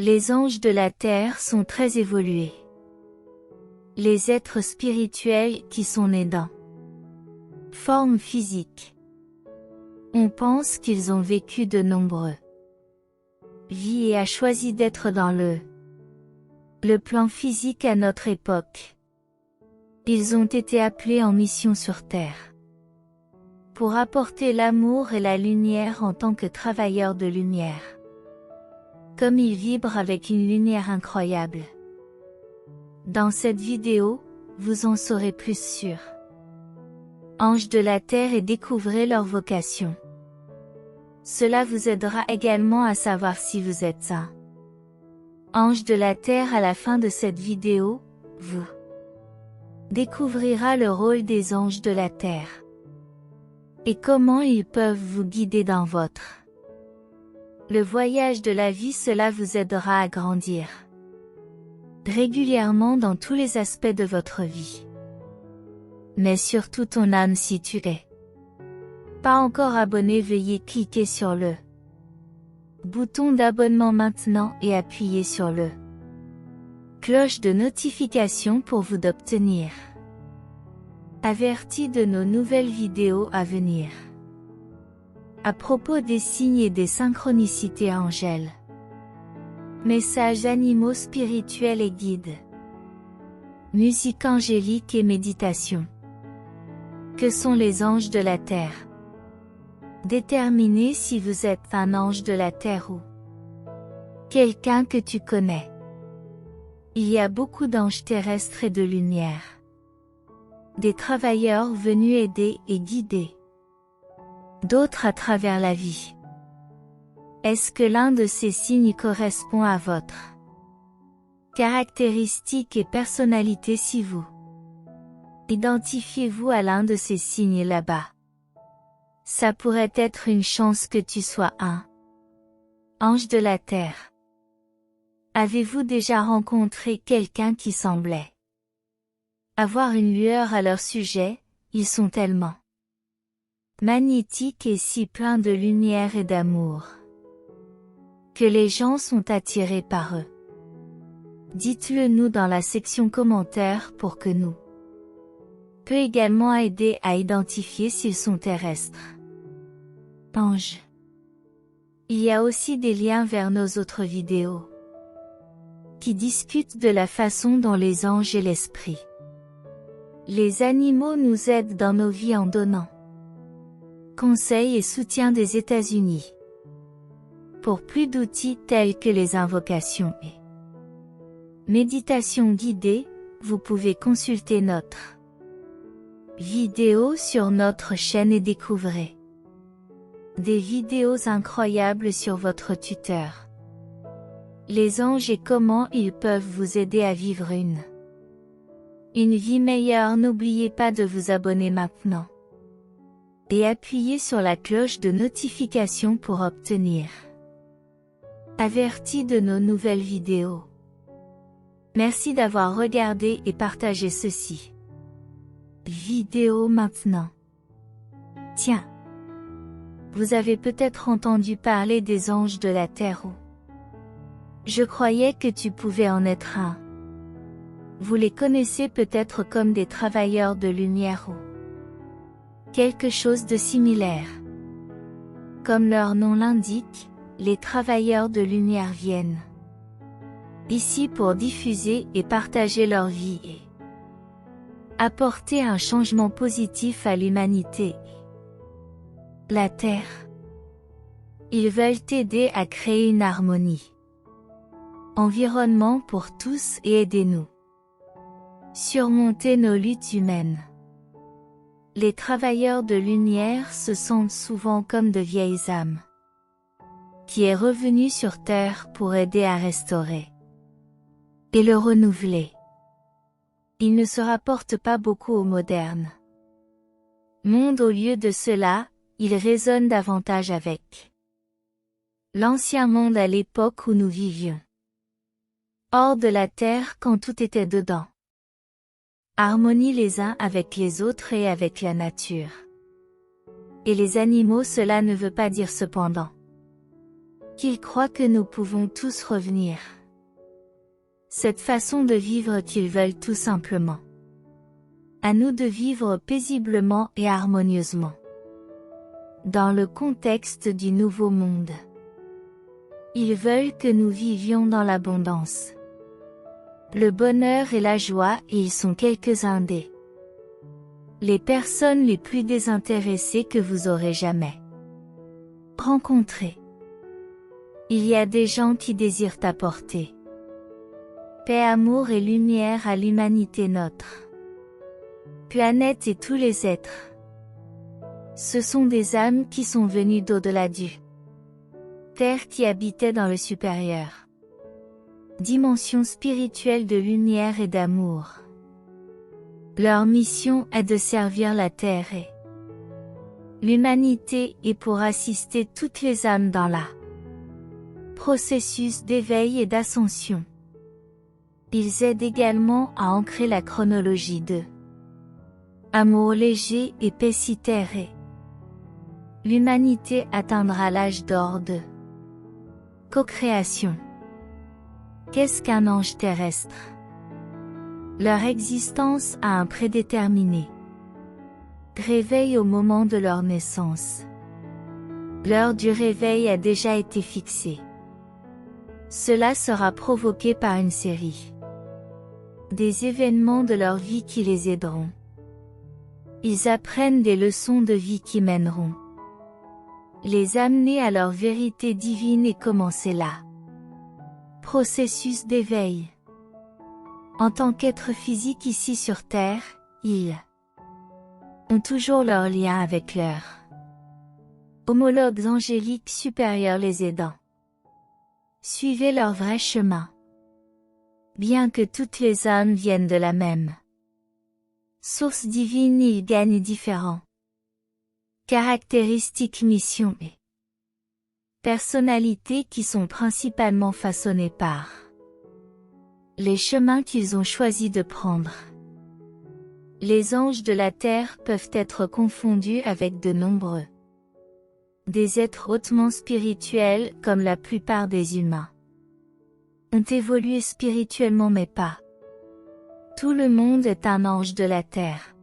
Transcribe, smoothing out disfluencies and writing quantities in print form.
Les anges de la terre sont très évolués. Les êtres spirituels qui sont nés dans forme physique. On pense qu'ils ont vécu de nombreuses vies et a choisi d'être dans le plan physique à notre époque. Ils ont été appelés en mission sur terre pour apporter l'amour et la lumière en tant que travailleurs de lumière. Comme ils vibrent avec une lumière incroyable. Dans cette vidéo, vous en saurez plus sur Anges de la Terre et découvrez leur vocation. Cela vous aidera également à savoir si vous êtes un Ange de la Terre. À la fin de cette vidéo, vous découvrirez le rôle des anges de la Terre et comment ils peuvent vous guider dans le voyage de la vie. Cela vous aidera à grandir régulièrement dans tous les aspects de votre vie. Mais surtout ton âme. Si tu n'es pas encore abonné, veuillez cliquer sur le bouton d'abonnement maintenant et appuyer sur le cloche de notification pour vous d'obtenir averti de nos nouvelles vidéos à venir. À propos des signes et des synchronicités angèles. Messages animaux spirituels et guides. Musique angélique et méditation. Que sont les anges de la terre? Déterminez si vous êtes un ange de la terre ou quelqu'un que tu connais. Il y a beaucoup d'anges terrestres et de lumière. Des travailleurs venus aider et guider d'autres à travers la vie. Est-ce que l'un de ces signes correspond à votre caractéristique et personnalité? Si vous identifiez-vous à l'un de ces signes là-bas, ça pourrait être une chance que tu sois un ange de la terre. Avez-vous déjà rencontré quelqu'un qui semblait avoir une lueur à leur sujet? Ils sont tellement magnétiques et si pleins de lumière et d'amour que les gens sont attirés par eux. Dites-le nous dans la section commentaires pour que nous peut également aider à identifier s'ils sont terrestres. Anges. Il y a aussi des liens vers nos autres vidéos qui discutent de la façon dont les anges et l'esprit, les animaux nous aident dans nos vies en donnant conseils et soutien des États-Unis. Pour plus d'outils tels que les invocations et méditations guidées, vous pouvez consulter notre vidéo sur notre chaîne et découvrir des vidéos incroyables sur votre tuteur. Les anges et comment ils peuvent vous aider à vivre une vie meilleure. N'oubliez pas de vous abonner maintenant et appuyez sur la cloche de notification pour obtenir averti de nos nouvelles vidéos. Merci d'avoir regardé et partagé ceci. Vidéo maintenant. Tiens. Vous avez peut-être entendu parler des anges de la terre ou je croyais que tu pouvais en être un. Vous les connaissez peut-être comme des travailleurs de lumière ou quelque chose de similaire. Comme leur nom l'indique, les travailleurs de lumière viennent ici pour diffuser et partager leur vie et apporter un changement positif à l'humanité. La Terre. Ils veulent t'aider à créer une harmonie. Environnement pour tous et aidez-nous. Surmonter nos luttes humaines. Les travailleurs de lumière se sentent souvent comme de vieilles âmes qui est revenu sur Terre pour aider à restaurer et le renouveler. Il ne se rapporte pas beaucoup au moderne monde. Au lieu de cela, il résonne davantage avec l'ancien monde à l'époque où nous vivions. Hors de la terre quand tout était dedans. Harmonie les uns avec les autres et avec la nature. Et les animaux. Cela ne veut pas dire cependant qu'ils croient que nous pouvons tous revenir. Cette façon de vivre qu'ils veulent tout simplement. À nous de vivre paisiblement et harmonieusement. Dans le contexte du nouveau monde. Ils veulent que nous vivions dans l'abondance. Le bonheur et la joie, et ils sont quelques-uns des les personnes les plus désintéressées que vous aurez jamais rencontrées. Il y a des gens qui désirent apporter paix, amour et lumière à l'humanité, notre planète et tous les êtres. Ce sont des âmes qui sont venues d'au-delà du terre, qui habitaient dans le supérieur. Dimension spirituelle de lumière et d'amour. Leur mission est de servir la terre et l'humanité, et pour assister toutes les âmes dans la processus d'éveil et d'ascension. Ils aident également à ancrer la chronologie de amour léger et paix si terre et l'humanité atteindra l'âge d'or de co-création. Qu'est-ce qu'un ange terrestre? Leur existence a un prédéterminé réveil au moment de leur naissance. L'heure du réveil a déjà été fixée. Cela sera provoqué par une série des événements de leur vie qui les aideront. Ils apprennent des leçons de vie qui mèneront les amener à leur vérité divine et commencer là. Processus d'éveil. En tant qu'être physique ici sur Terre, ils ont toujours leur lien avec leurs homologues angéliques supérieurs les aidant. Suivez leur vrai chemin. Bien que toutes les âmes viennent de la même source divine, ils gagnent différents caractéristiques, missions et personnalités qui sont principalement façonnées par les chemins qu'ils ont choisi de prendre. Les anges de la terre peuvent être confondus avec de nombreux des êtres hautement spirituels, comme la plupart des humains ont évolué spirituellement, mais pas tout le monde est un ange de la terre.